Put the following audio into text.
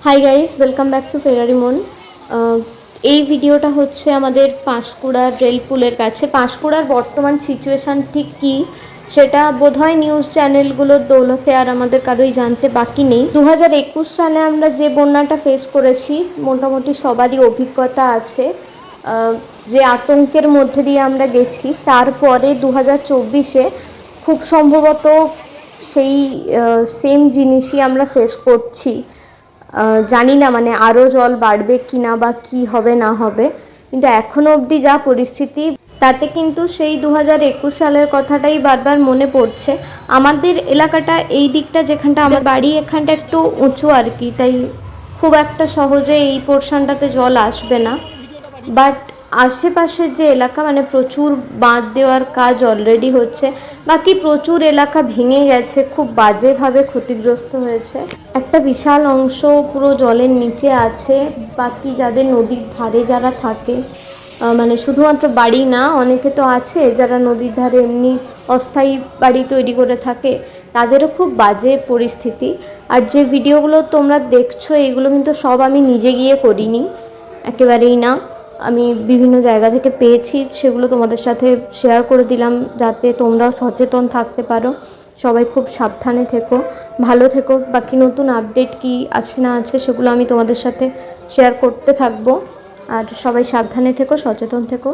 High guys, welcome back to ফেরারি মন। এই ভিডিওটা হচ্ছে আমাদের পাঁশকুড়ার রেলপুলের কাছে। পাঁশকুড়ার বর্তমান সিচুয়েশান ঠিক কী সেটা বোধহয় নিউজ চ্যানেলগুলোর দৌলতে আর আমাদের কারোই জানতে বাকি নেই। 2021 সালে আমরা যে বন্যাটা ফেস করেছি, মোটামুটি সবারই অভিজ্ঞতা আছে। যে আতঙ্কের মধ্যে দিয়ে আমরা গেছি, তারপরে 2024-এ খুব সম্ভবত সেই সেম জিনিসই আমরা ফেস করছি। জানি না মানে আরও জল বাড়বে কি না বা কী হবে না হবে, কিন্তু এখনও অবধি যা পরিস্থিতি তাতে কিন্তু সেই 2021 সালের কথাটাই বারবার মনে পড়ছে। আমাদের এলাকাটা এই দিকটা, যেখানটা আমার বাড়ি, এখানটা একটু উঁচু আর কি, তাই খুব একটা সহজে এই পোর্শনটাতে জল আসবে না। বাট আশেপাশের যে এলাকা, মানে প্রচুর বাঁধ দেওয়ার কাজ অলরেডি হচ্ছে, বাকি প্রচুর এলাকা ভেঙে গেছে, খুব বাজেভাবে ক্ষতিগ্রস্ত হয়েছে। একটা বিশাল অংশ পুরো জলের নিচে আছে। বাকি যাদের নদীর ধারে যারা থাকে, মানে শুধুমাত্র বাড়ি না, অনেকে তো আছে যারা নদীর ধারে এমনি অস্থায়ী বাড়ি তৈরি করে থাকে, তাদেরও খুব বাজে পরিস্থিতি। আর যে ভিডিওগুলো তোমরা দেখছো, এইগুলো কিন্তু সব আমি নিজে গিয়ে করিনি, একেবারেই না। আমি বিভিন্ন জায়গা থেকে পেয়েছি, সেগুলো তোমাদের সাথে শেয়ার করে দিলাম যাতে তোমরাও সচেতন থাকতে পারো। সবাই খুব সাবধানে থেকো, ভালো থেকো। বাকি নতুন আপডেট কি আছে না আছে সেগুলো আমি তোমাদের সাথে শেয়ার করতে থাকবো। আর সবাই সাবধানে থেকো, সচেতন থেকো।